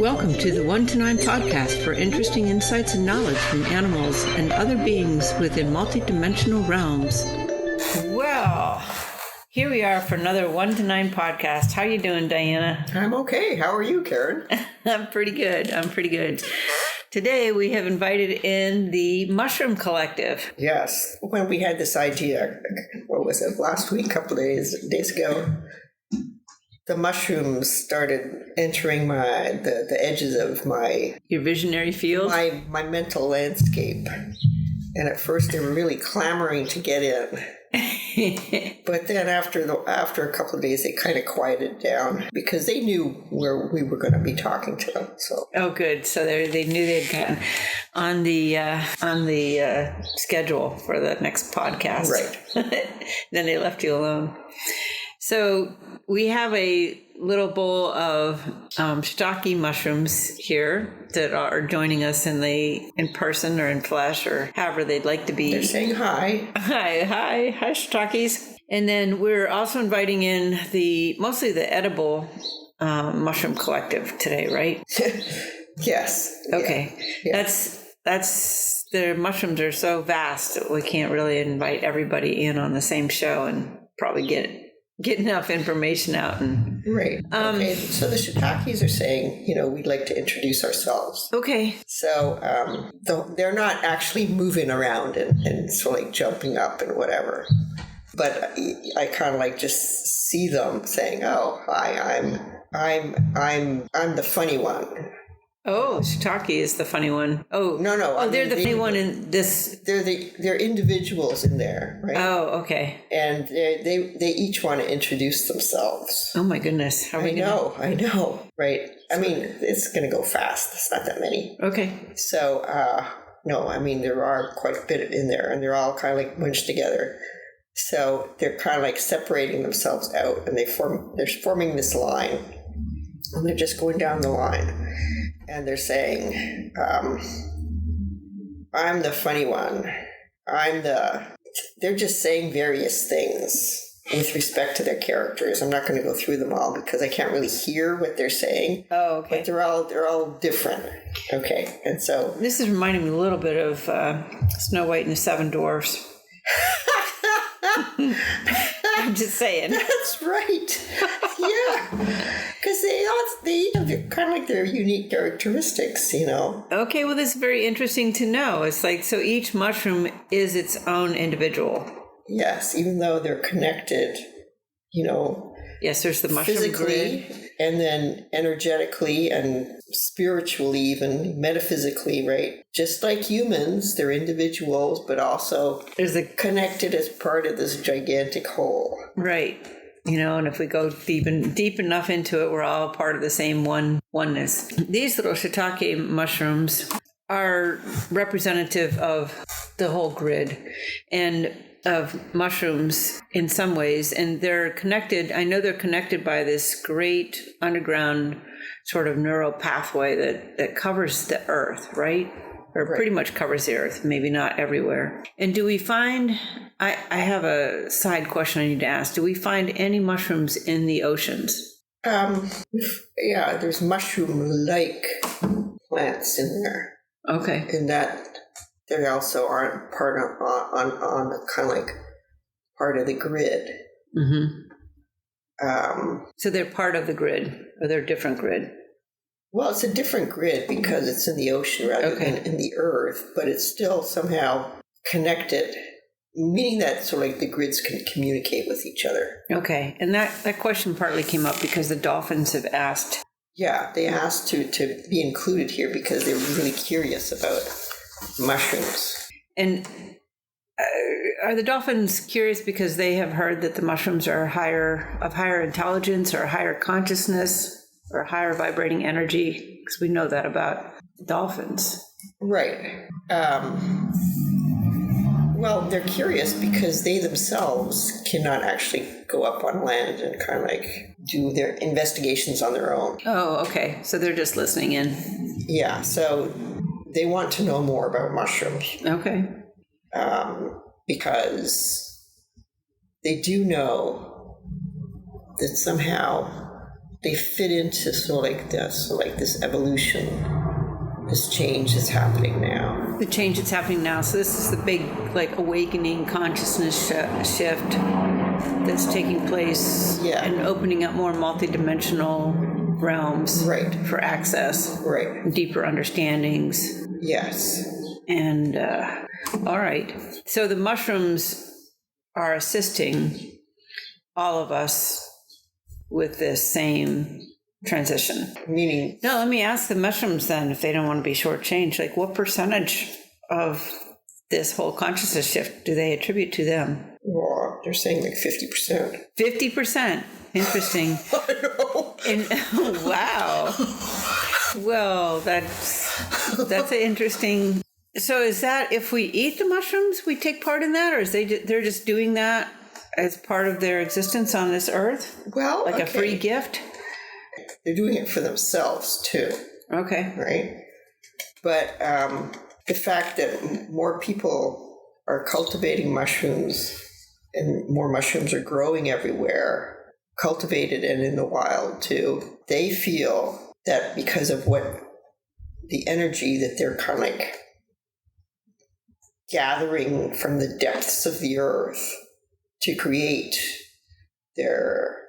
Welcome to the 1 to 9 podcast for interesting insights and knowledge from animals and other beings within multidimensional realms. Well, here we are for another 1 to 9 podcast. How you doing, Diana? I'm okay. How are you, Karen? I'm pretty good. Today we have invited in the Mushroom Collective. Yes. When we had this idea, what was it, last week, a couple of days ago, the mushrooms started entering the edges of your visionary field? My mental landscape. And at first they were really clamoring to get in. But then after a couple of days, they kind of quieted down because they knew where we were going to be talking to them. So good. So they knew they'd gotten on the schedule for the next podcast. Right. Then they left you alone. So we have a little bowl of shiitake mushrooms here that are joining us in person or in flesh or however they'd like to be. They're saying hi. Hi, shiitakes. And then we're also inviting in mostly the edible mushroom collective today, right? Yes. Okay. Yeah. That's the mushrooms are so vast that we can't really invite everybody in on the same show and probably get enough information out. Right. Okay. So the shiitakes are saying, we'd like to introduce ourselves. Okay. So they're not actually moving around and sort of like jumping up and whatever. But I kind of like just see them saying, "Oh, hi, I'm the funny one." Oh, shiitake is the funny one. Oh no! Oh, they're the funny one in this. They're individuals in there, right? Oh, okay. And they each want to introduce themselves. Oh my goodness! I know, right? I mean, it's going to go fast. It's not that many. Okay. So no, I mean there are quite a bit in there, and they're all kind of like bunched together. So they're kind of like separating themselves out, and they're forming this line, and they're just going down the line. And they're saying, I'm the funny one. They're just saying various things with respect to their characters. I'm not going to go through them all because I can't really hear what they're saying. Oh, okay. But they're all different. Okay. And so this is reminding me a little bit of Snow White and the Seven Dwarfs. I'm just saying. That's right. Yeah. Because they have kind of like their unique characteristics, Okay, well, this is very interesting to know. It's like, so each mushroom is its own individual. Yes, even though they're connected, Yes, there's the mushroom physically, grid. And then energetically and spiritually, even metaphysically, right? Just like humans, they're individuals, but also connected as part of this gigantic whole. Right. And if we go deep enough into it, we're all part of the same oneness. These little shiitake mushrooms are representative of the whole grid and of mushrooms in some ways, and they're connected. I know they're connected by this great underground sort of neural pathway that covers the earth, right? Or pretty much covers the earth, maybe not everywhere. And do we find, I have a side question I need to ask, do we find any mushrooms in the oceans? Yeah, there's mushroom-like plants in there. Okay. In that they also aren't part of on the kind of like part of the grid. Mm-hmm. So they're part of the grid, or they're a different grid? Well, it's a different grid because it's in the ocean rather than in the earth, but it's still somehow connected, meaning that sort of like the grids can communicate with each other. Okay, and that question partly came up because the dolphins have asked. Yeah, they asked to be included here because they were really curious about mushrooms. And are the dolphins curious because they have heard that the mushrooms are higher intelligence or higher consciousness or higher vibrating energy? Because we know that about dolphins. Right. Well, they're curious because they themselves cannot actually go up on land and kind of like do their investigations on their own. Oh, okay. So they're just listening in. Yeah. So they want to know more about mushrooms. Okay. Because they do know that somehow they fit into sort of like this evolution, this change that's happening now. The change that's happening now. So this is the big, like, awakening consciousness shift that's taking place and opening up more multidimensional realms for access, deeper understandings. Yes. And all right. So the mushrooms are assisting all of us with this same transition. Meaning? No, let me ask the mushrooms then, if they don't want to be shortchanged, like what percentage of this whole consciousness shift do they attribute to them? Well, they're saying like 50%. 50%. Interesting. I know. And, wow. Well, that's an interesting. So is that if we eat the mushrooms, we take part in that, or is they're just doing that as part of their existence on this earth? Well, like a free gift? They're doing it for themselves too. Okay. Right? But the fact that more people are cultivating mushrooms and more mushrooms are growing everywhere, cultivated and in the wild too, they feel that because of what the energy that they're kind of like gathering from the depths of the earth to create their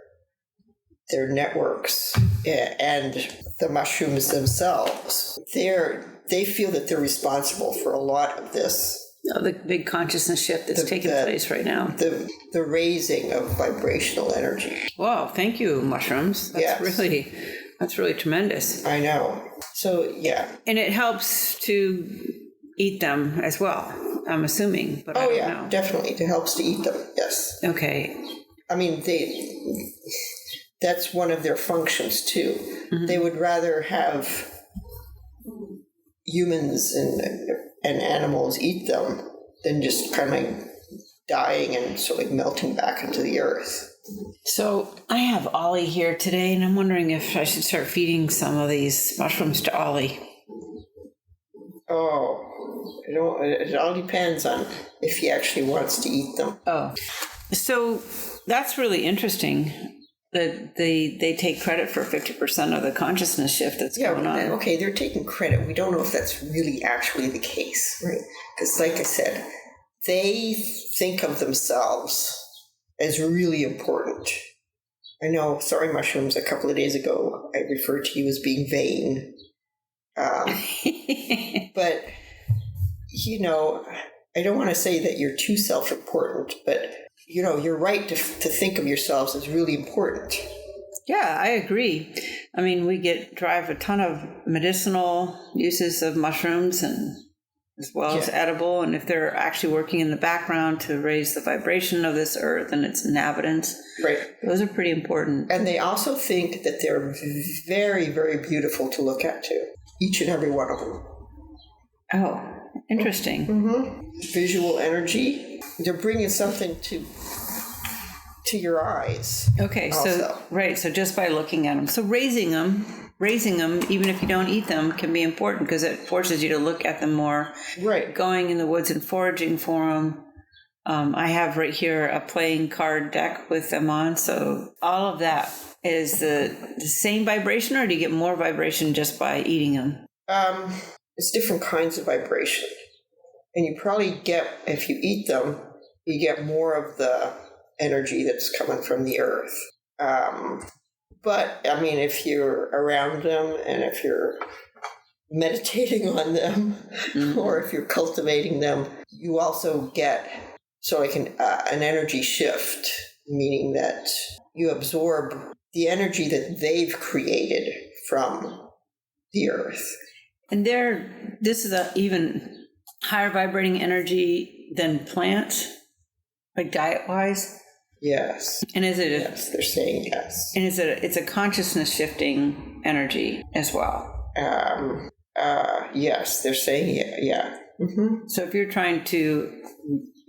networks and the mushrooms themselves, they feel that they're responsible for a lot of this. Oh, the big consciousness shift that's taking place right now. The raising of vibrational energy. Wow, thank you, mushrooms. That's really tremendous. I know. So, yeah. And it helps to eat them as well, I'm assuming. But I don't know. Definitely. It helps to eat them, yes. Okay. I mean, that's one of their functions, too. Mm-hmm. They would rather have humans and animals eat them than just kind of dying and sort of melting back into the earth. So I have Ollie here today, and I'm wondering if I should start feeding some of these mushrooms to Ollie. Oh, it all depends on if he actually wants to eat them. Oh, so that's really interesting that they take credit for 50% of the consciousness shift that's going on. Okay, they're taking credit. We don't know if that's really actually the case, right? Because like I said, they think of themselves as really important. I know, sorry, mushrooms, a couple of days ago, I referred to you as being vain. But, I don't want to say that you're too self-important, but, you're right to think of yourselves as really important. Yeah, I agree. I mean, we drive a ton of medicinal uses of mushrooms and as well as edible, and if they're actually working in the background to raise the vibration of this earth and its inhabitants, those are pretty important. And they also think that they're very, very beautiful to look at too, each and every one of them. Oh, interesting. Mm-hmm. Visual energy, they're bringing something to your eyes. Okay, also. So just by looking at them, so raising them, even if you don't eat them, can be important because it forces you to look at them more. Right. Going in the woods and foraging for them. I have right here a playing card deck with them on. So all of that is the same vibration, or do you get more vibration just by eating them? It's different kinds of vibration. And you probably get, if you eat them, you get more of the energy that's coming from the earth. But, I mean, if you're around them and if you're meditating on them or if you're cultivating them, you also get sort of an energy shift, meaning that you absorb the energy that they've created from the earth. And this is a even higher vibrating energy than plants, like diet-wise? Yes. And is it yes, they're saying yes. And it's a consciousness shifting energy as well? Yes, they're saying yeah. Mm-hmm. So if you're trying to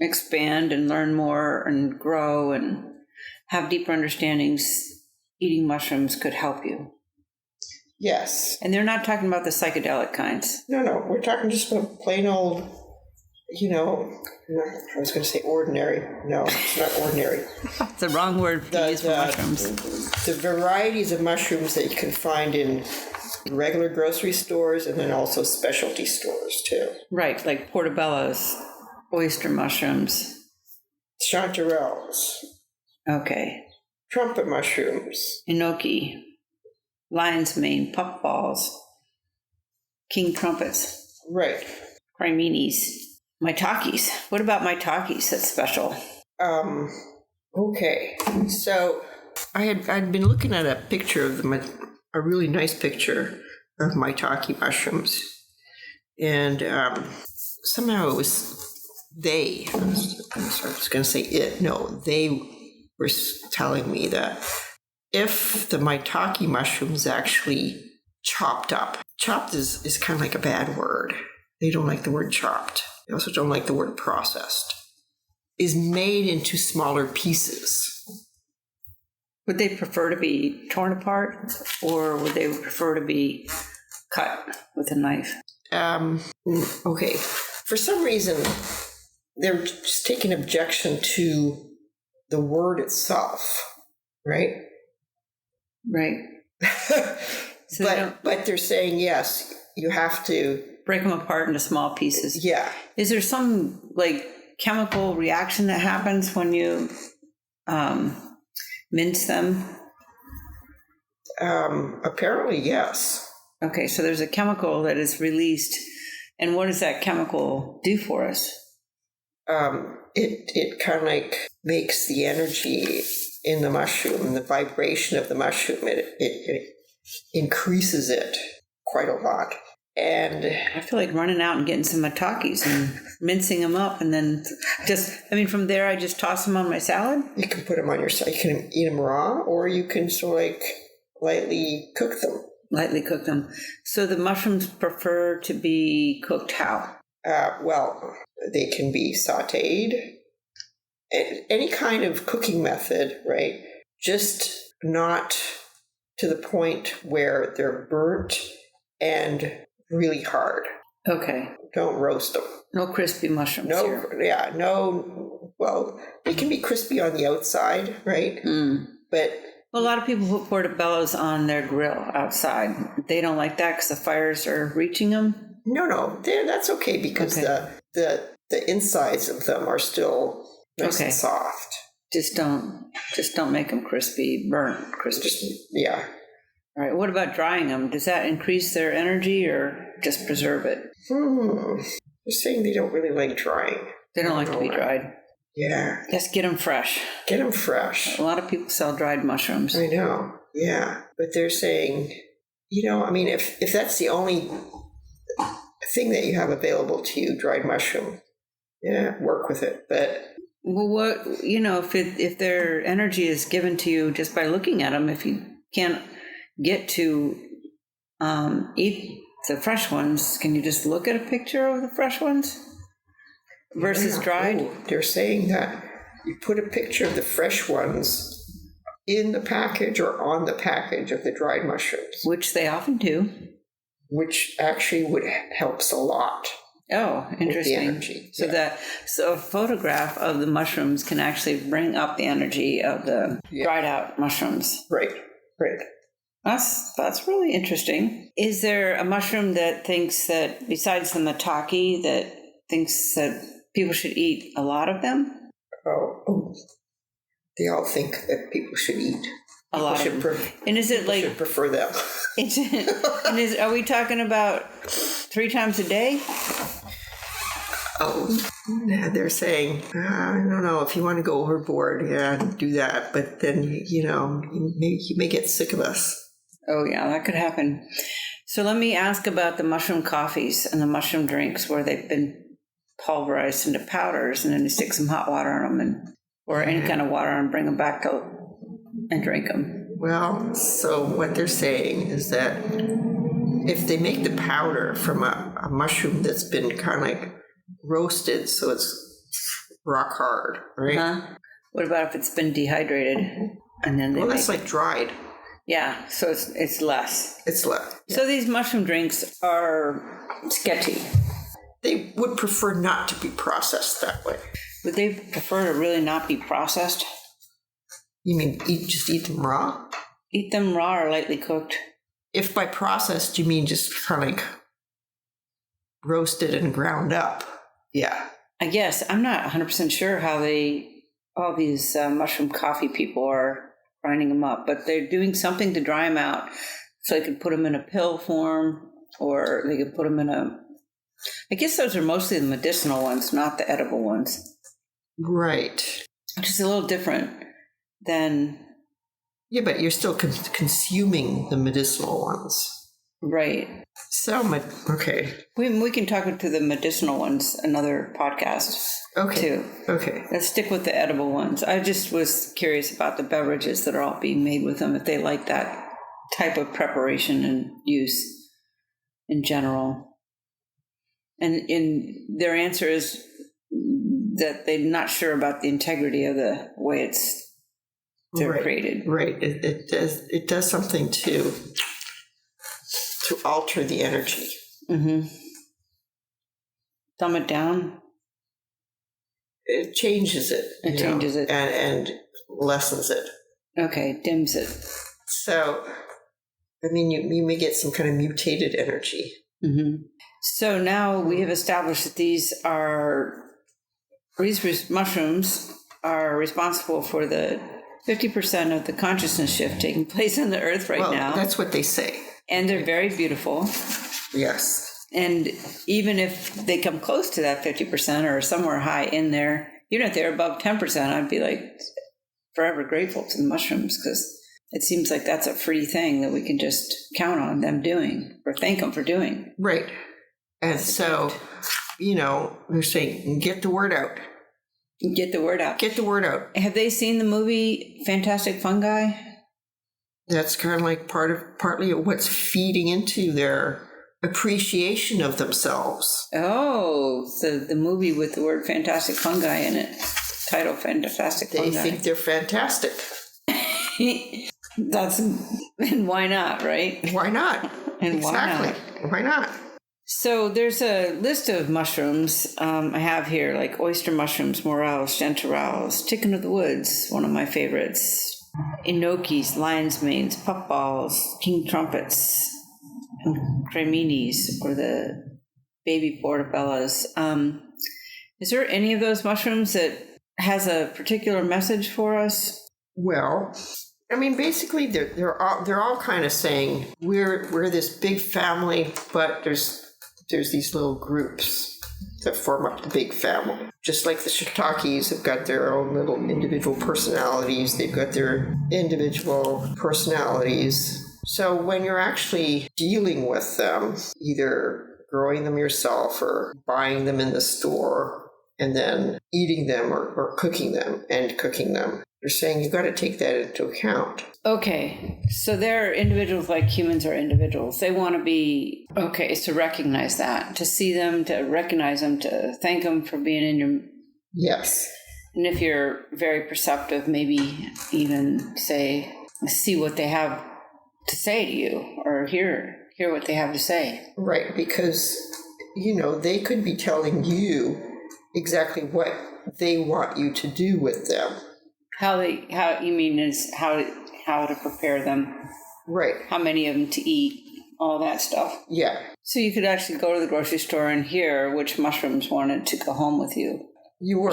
expand and learn more and grow and have deeper understandings, eating mushrooms could help you. Yes. And they're not talking about the psychedelic kinds. No, we're talking just about plain old I was going to say ordinary. No, it's not ordinary. It's the wrong word to use for mushrooms. The varieties of mushrooms that you can find in regular grocery stores and then also specialty stores too. Right, like portobello's, oyster mushrooms. Chanterelles. Okay. Trumpet mushrooms. Enoki, lion's mane, puffballs, king trumpets. Right. Criminis. Maitakes. What about maitakes that's special? Okay. So I'd been looking at a picture of them, a really nice picture of maitake mushrooms. And somehow it was they. I was going to say it. No, they were telling me that if the maitake mushrooms actually chopped up, chopped is kind of like a bad word. They don't like the word chopped. They also don't like the word processed. Is made into smaller pieces. Would they prefer to be torn apart, or would they prefer to be cut with a knife? Okay. For some reason, they're just taking objection to the word itself, right? Right. So but they're saying, yes, you have to break them apart into small pieces. Yeah. Is there some chemical reaction that happens when you mince them? Apparently, yes. Okay, so there's a chemical that is released, and what does that chemical do for us? It kind of makes the energy in the mushroom, the vibration of the mushroom, it increases it quite a lot. And I feel like running out and getting some maitakes and mincing them up, and then from there I just toss them on my salad. You can put them on your salad. You can eat them raw, or you can lightly cook them. Lightly cook them. So the mushrooms prefer to be cooked how? Well, they can be sautéed. Any kind of cooking method, right? Just not to the point where they're burnt and really hard. Okay. Don't roast them. No crispy mushrooms here. Yeah, no. Well, they can be crispy on the outside, right? But a lot of people put portobellos on their grill outside. They don't like that because the fires are reaching them? No, that's okay because the insides of them are still nice and soft. Just don't make them burnt crispy. Yeah. All right, what about drying them? Does that increase their energy or just preserve it? They're saying they don't really like drying. They don't like to be dried. Yeah. Just get them fresh. Get them fresh. A lot of people sell dried mushrooms. I know, yeah. But they're saying, if that's the only thing that you have available to you, dried mushroom, yeah, work with it. But well, if their energy is given to you just by looking at them, if you can't get to eat the fresh ones, can you just look at a picture of the fresh ones versus dried? They're saying that you put a picture of the fresh ones in the package or on the package of the dried mushrooms, which they often do, which actually helps a lot. Oh, interesting. With the energy. So a photograph of the mushrooms can actually bring up the energy of the dried out mushrooms. Right. That's really interesting. Is there a mushroom that thinks that, besides the maitake, that thinks that people should eat a lot of them? Oh. They all think that people should eat. A lot of them. And is it should prefer them. Are we talking about 3 times a day? Oh, they're saying, I don't know, if you want to go overboard, do that. But then, you may get sick of us. Oh, yeah, that could happen. So let me ask about the mushroom coffees and the mushroom drinks where they've been pulverized into powders, and then you stick some hot water on them or any kind of water and bring them back and drink them. Well, so what they're saying is that if they make the powder from a mushroom that's been kind of roasted, so it's rock hard, right? Uh-huh. What about if it's been dehydrated and then that's like dried. Yeah, so it's less. It's less. Yeah. So these mushroom drinks are sketchy. They would prefer not to be processed that way. Would they prefer to really not be processed? You mean just eat them raw? Eat them raw or lightly cooked? If by processed you mean just kind of like roasted and ground up, yeah. I guess. I'm not 100% sure how all these mushroom coffee people are grinding them up, but they're doing something to dry them out. So they could put them in a pill form, or they could put them in I guess those are mostly the medicinal ones, not the edible ones. Right. Which is a little different than... Yeah, but you're still consuming the medicinal ones. Right. So, okay. We can talk to the medicinal ones another podcast, too. Okay. Let's stick with the edible ones. I just was curious about the beverages that are all being made with them, if they like that type of preparation and use in general. And their answer is that they're not sure about the integrity of the way they're created. Right. It does something to alter the energy. Mm-hmm. Dumb it down. It changes it. It changes it. And lessens it. Okay, dims it. So, I mean, you may get some kind of mutated energy. Mm-hmm. So now we have established that these mushrooms are responsible for the 50% of the consciousness shift taking place on the earth now. Well, that's what they say. And they're very beautiful. Yes. And even if they come close to that 50% or somewhere high in there, even if they're above 10%, I'd be like forever grateful to the mushrooms, because it seems like that's a free thing that we can just count on them doing or thank them for doing. Right. And so, they're saying, get the word out. Get the word out. Get the word out. Have they seen the movie Fantastic Fungi? That's kind of like partly what's feeding into their appreciation of themselves. Oh, so the movie with the word fantastic fungi in it, title Fantastic Fungi. They think they're fantastic. And why not, right? Why not? And exactly. Why not? So there's a list of mushrooms I have here, like oyster mushrooms, morels, chanterelles, chicken of the woods, one of my favorites, enokis, lion's manes, puffballs, king trumpets, and creminis, or the baby portobellas. Is there any of those mushrooms that has a particular message for us? Well, I mean, basically, they're all kind of saying we're this big family, but there's these little groups that form up the big family. Just like the shiitakes have got their own little individual personalities, they've got their individual personalities. So when you're actually dealing with them, either growing them yourself or buying them in the store and then eating them or cooking them, they're saying you've got to take that into account. Okay, so they're individuals like humans are individuals. They want to be, okay, so recognize that, to see them, to recognize them, to thank them for being in your... Yes. And if you're very perceptive, maybe even see what they have to say to you, or hear what they have to say. Right, because, they could be telling you exactly what they want you to do with them. How you mean is how to prepare them. Right. How many of them to eat, all that stuff. Yeah. So you could actually go to the grocery store and hear which mushrooms wanted to go home with you. You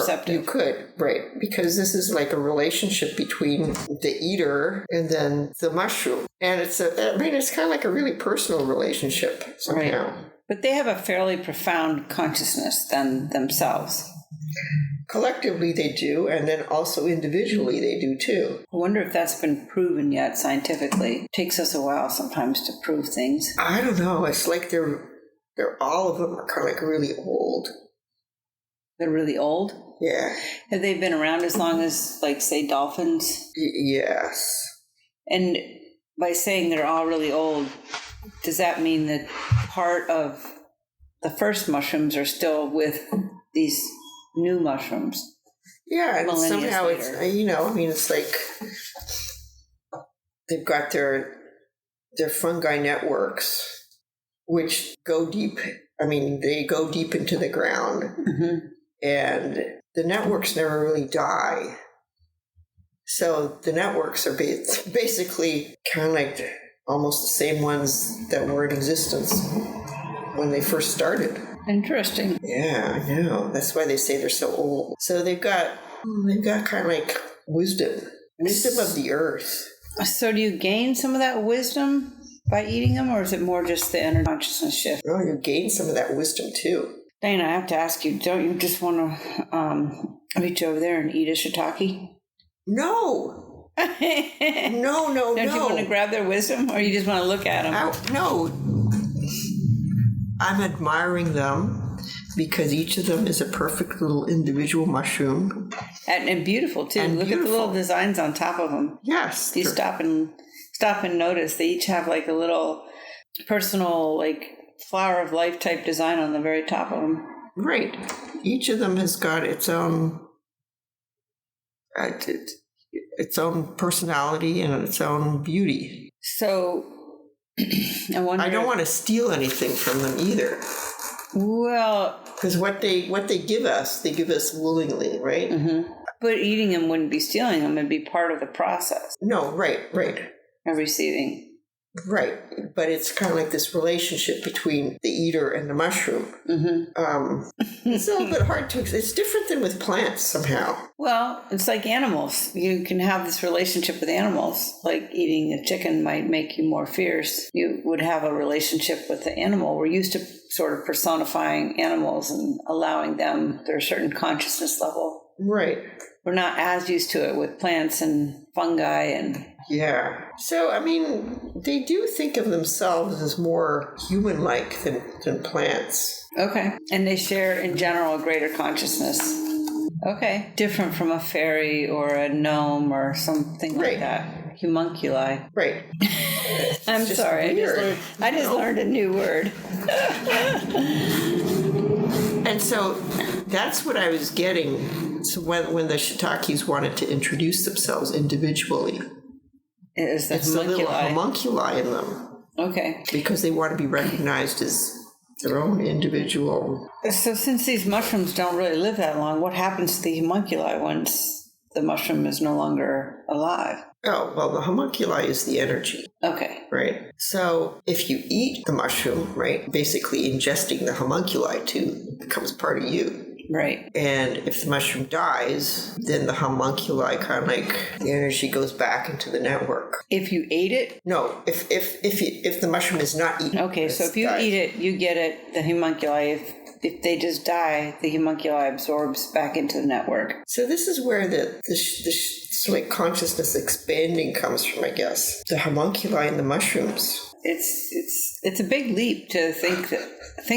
could, right. Because this is like a relationship between the eater and then the mushroom. And it's kind of like a really personal relationship somehow. Right. But they have a fairly profound consciousness than themselves. Collectively they do, and then also individually they do too. I wonder if that's been proven yet scientifically. It takes us a while sometimes to prove things. I don't know. It's like they're all of them are kind of like really old. They're really old? Yeah. Have they been around as long as, like, say, dolphins? Yes. And by saying they're all really old, does that mean that part of the first mushrooms are still with these new mushrooms? Yeah, and somehow later. It's like they've got their fungi networks, which go deep I mean, they go deep into the ground, and the networks never really die. So the networks are basically kind of like almost the same ones that were in existence when they first started. Interesting. Yeah, I know. That's why they say they're so old. So they've got kind of like wisdom of the earth. So do you gain some of that wisdom by eating them, or is it more just the inner consciousness shift? Oh, you gain some of that wisdom too. Dana, I have to ask you, don't you just want to reach over there and eat a shiitake? No. No. Don't you want to grab their wisdom, or you just want to look at them? No. I'm admiring them because each of them is a perfect little individual mushroom. And beautiful, too. And look at the little designs on top of them. Yes. You stop and notice. They each have like a little personal, like, flower of life type design on the very top of them. Right. Each of them has got its own personality and its own beauty. So I wonder. I don't want to steal anything from them either. Well, because what they give us willingly, right? Mm-hmm. But eating them wouldn't be stealing them; it'd be part of the process. No, right. Of receiving. Right, but it's kind of like this relationship between the eater and the mushroom. It's a little bit hard to. It's different than with plants somehow. Well, it's like animals. You can have this relationship with animals. Like eating a chicken might make you more fierce. You would have a relationship with the animal. We're used to sort of personifying animals and allowing them their certain consciousness level. Right. We're not as used to it with plants and fungi and... Yeah. So, I mean, they do think of themselves as more human-like than plants. Okay. And they share, in general, a greater consciousness. Okay. Different from a fairy or a gnome or something like that. Homunculi. Right. I'm sorry. I just learned a new word. And so that's what I was getting. So when the shiitakes wanted to introduce themselves individually, it's the little homunculi in them. Okay. Because they want to be recognized as their own individual. So since these mushrooms don't really live that long, what happens to the homunculi once the mushroom is no longer alive? Oh, well, the homunculi is the energy. Okay. Right? So if you eat the mushroom, right, basically ingesting the homunculi too becomes part of you. Right. And if the mushroom dies, then the homunculi kind of like the energy goes back into the network. If you ate it? No, if the mushroom is not eaten. Okay, so if you eat it, you get it, the homunculi. If they just die, the homunculi absorbs back into the network. So this is where the like consciousness expanding comes from, I guess. The homunculi and the mushrooms. It's a big leap to think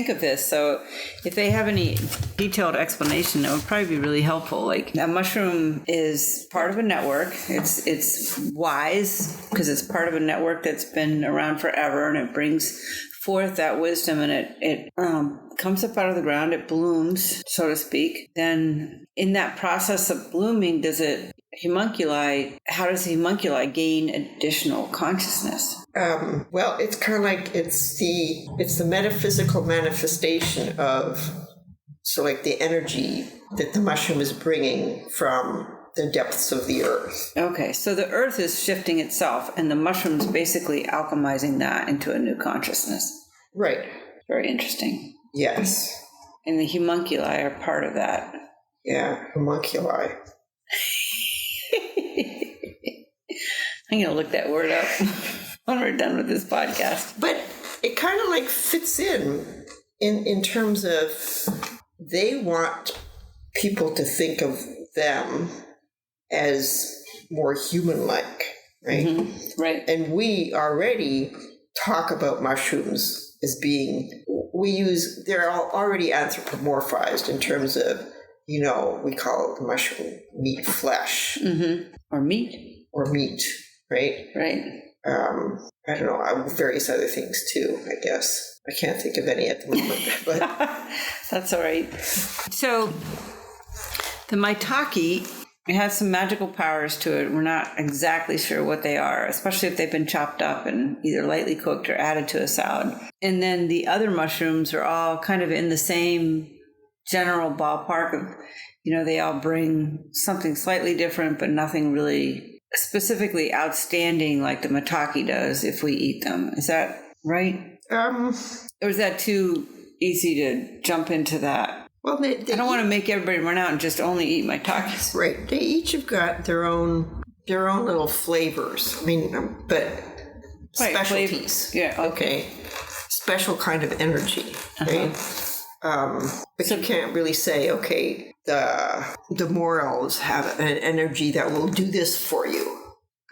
of this. So if they have any detailed explanation, that would probably be really helpful. Like a mushroom is part of a network. It's wise because it's part of a network that's been around forever, and it brings forth that wisdom, and it comes up out of the ground. It blooms, so to speak. Then in that process of blooming, how does the homunculi gain additional consciousness? Well, it's kind of like it's the metaphysical manifestation of, so like the energy that the mushroom is bringing from the depths of the earth. Okay, so the earth is shifting itself, and the mushroom's basically alchemizing that into a new consciousness. Right. Very interesting. Yes. And the homunculi are part of that. Yeah, homunculi. I'm going to look that word up when we're done with this podcast. But it kind of like fits in terms of they want people to think of them as more human-like, right? Mm-hmm. Right. And we already talk about mushrooms as being, they're already anthropomorphized in terms of, we call the mushroom meat flesh. Mm-hmm. Or meat, right? Right. I don't know, various other things too, I guess. I can't think of any at the moment, but... That's all right. So the maitake It has some magical powers to it. We're not exactly sure what they are, especially if they've been chopped up and either lightly cooked or added to a salad. And then the other mushrooms are all kind of in the same general ballpark of, they all bring something slightly different, but nothing really specifically outstanding like the maitake does if we eat them. Is that right? Or is that too easy to jump into that? Well, I don't want to make everybody run out and just only eat maitakes. Right. They each have got their own little flavors. I mean, but specialties. Yeah. Okay. Special kind of energy, right? But you can't really say, okay, the morels have an energy that will do this for you.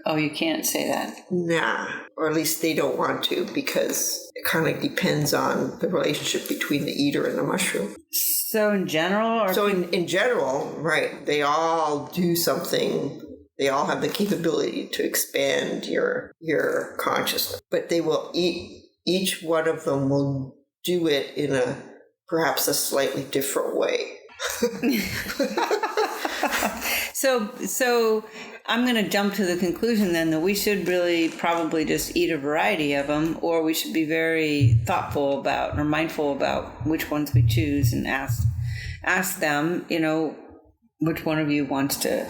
Oh, you can't say that. Nah, or at least they don't want to, because it kind of depends on the relationship between the eater and the mushroom. So in general? In general, right, they all do something. They all have the capability to expand your consciousness. But they will each one of them will do it in perhaps a slightly different way. So I'm going to jump to the conclusion then that we should really probably just eat a variety of them, or we should be very thoughtful about or mindful about which ones we choose and ask them, which one of you wants to.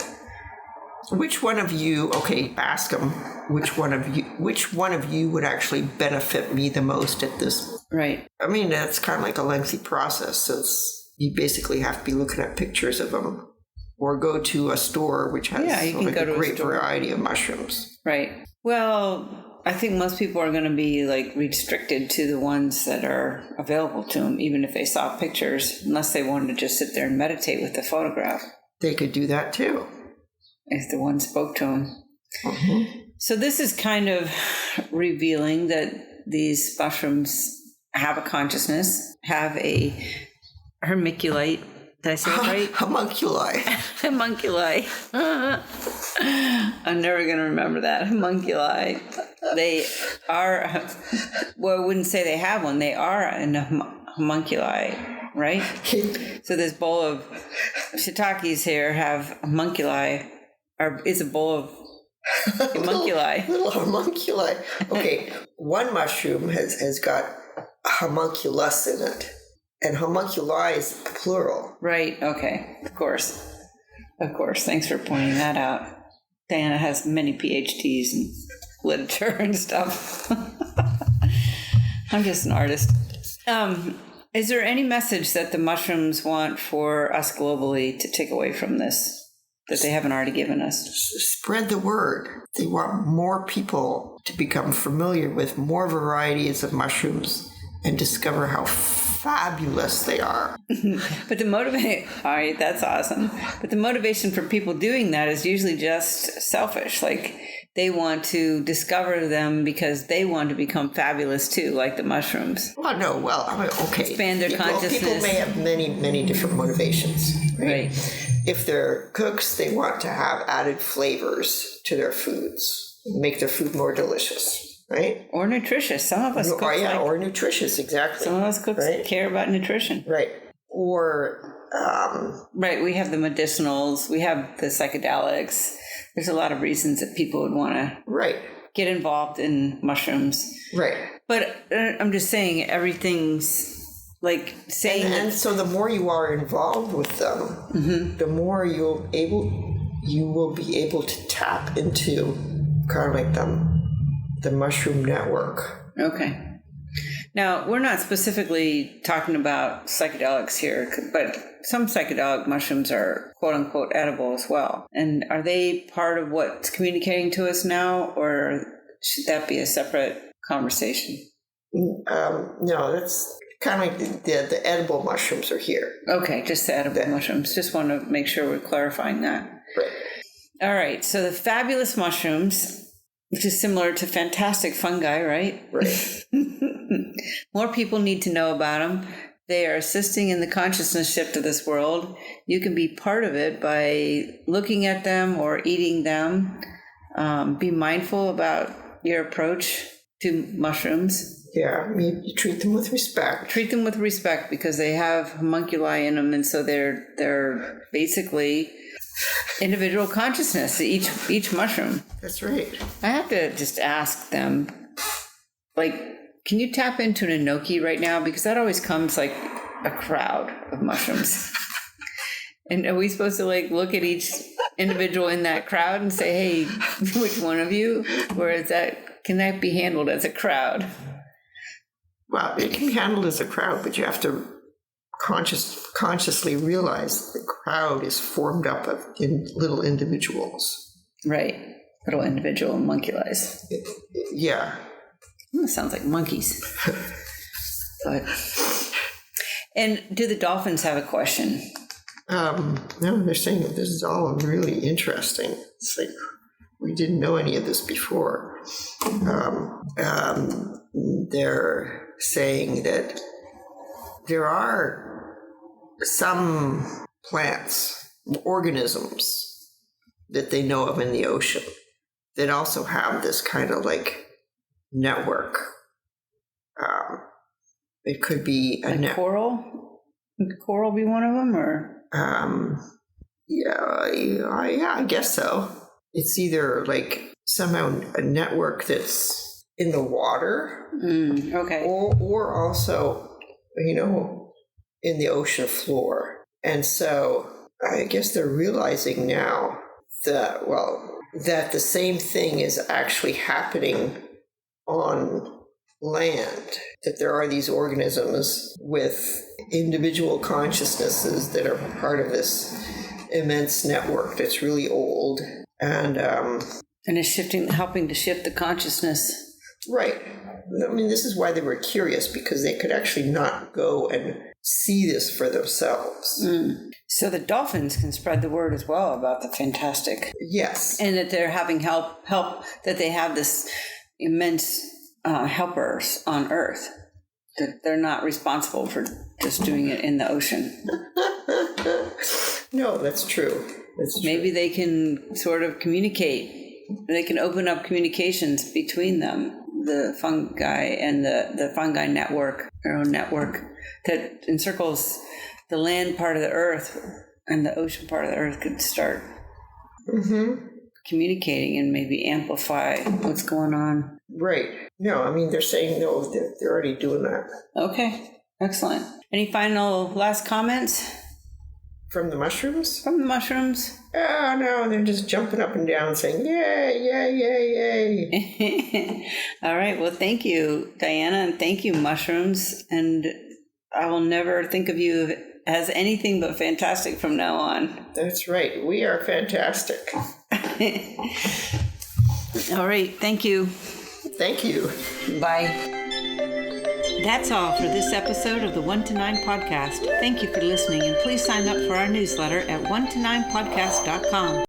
Which one of you, ask them, which one of you would actually benefit me the most at this? Right. I mean, that's kind of like a lengthy process, since you basically have to be looking at pictures of them. Or go to a store which has a great variety of mushrooms. Right. Well, I think most people are going to be restricted to the ones that are available to them, even if they saw pictures, unless they wanted to just sit there and meditate with the photograph. They could do that too. If the one spoke to them. Mm-hmm. So this is kind of revealing that these mushrooms have a consciousness, have a homunculi. Did I say it right? Homunculi. Homunculi. I'm never going to remember that. Homunculi. They are, well, I wouldn't say they have one. They are an homunculi, right? So this bowl of shiitakes here have homunculi, or is a bowl of homunculi. Little homunculi. Okay, one mushroom has got homunculus in it. And homunculi is plural. Right, okay. Of course. Thanks for pointing that out. Diana has many PhDs in literature and stuff. I'm just an artist. Is there any message that the mushrooms want for us globally to take away from this that they haven't already given us? Spread the word. They want more people to become familiar with more varieties of mushrooms and discover how fabulous they are. But all right, that's awesome. But the motivation for people doing that is usually just selfish. They want to discover them because they want to become fabulous too, like the mushrooms. Well, no, okay. Expand their consciousness. People may have many, many different motivations. Right? If they're cooks, they want to have added flavors to their foods, make their food more delicious. Right? Or nutritious. Some of us cooks or nutritious, exactly. Some of us cooks care about nutrition. Right. Or... Right, we have the medicinals, we have the psychedelics. There's a lot of reasons that people would want to get involved in mushrooms. Right. But I'm just saying everything's saying... And so the more you are involved with them, mm-hmm. the more you will be able to tap into kind of like the mushroom network. Okay. Now, we're not specifically talking about psychedelics here, but some psychedelic mushrooms are quote-unquote edible as well. And are they part of what's communicating to us now, or should that be a separate conversation? No, that's kind of like the edible mushrooms are here. Okay, just the edible mushrooms. Just want to make sure we're clarifying that. Right. All right, so the fabulous mushrooms... which is similar to fantastic fungi, right? Right. More people need to know about them. They are assisting in the consciousness shift of this world. You can be part of it by looking at them or eating them. Be mindful about your approach to mushrooms. Yeah, you treat them with respect. Treat them with respect because they have homunculi in them, and so they're basically individual consciousness, each mushroom. That's right. I have to just ask them, like, can you tap into an enoki right now? Because that always comes like a crowd of mushrooms. And are we supposed to like look at each individual in that crowd and say, hey, which one of you? Or can that be handled as a crowd? Well, it can be handled as a crowd, but you have to consciously realize the crowd is formed up of little individuals. Right. Little individual homunculi. Yeah. Sounds like monkeys. And do the dolphins have a question? No, they're saying that this is all really interesting. It's like we didn't know any of this before. They're saying that there are some plants, organisms that they know of in the ocean that also have this kind of like network. It could be a coral. Would coral be one of them, or? Yeah, I guess so. It's either like somehow a network that's in the water, okay, or also, in the ocean floor. And so I guess they're realizing now that the same thing is actually happening on land, that there are these organisms with individual consciousnesses that are part of this immense network that's really old and is helping to shift the consciousness. Right. I mean, this is why they were curious, because they could actually not go and see this for themselves. So the dolphins can spread the word as well about the fantastic. Yes. And that they're having help that they have this immense helpers on Earth, that they're not responsible for just doing it in the ocean. No, that's true. Maybe they can sort of communicate. They can open up communications between them, the fungi and the fungi network, their own network that encircles the land part of the Earth, and the ocean part of the Earth could start communicating and maybe amplify what's going on. Right. No, I mean, they're saying, no, they're already doing that. Okay. Excellent. Any final last comments? From the mushrooms? From the mushrooms? Oh, no, they're just jumping up and down saying, yay, yay, yay, yay. All right. Well, thank you, Diana, and thank you, mushrooms. And I will never think of you as anything but fantastic from now on. That's right. We are fantastic. All right. Thank you. Thank you. Bye. That's all for this episode of the 1 to 9 podcast. Thank you for listening, and please sign up for our newsletter at 1to9podcast.com.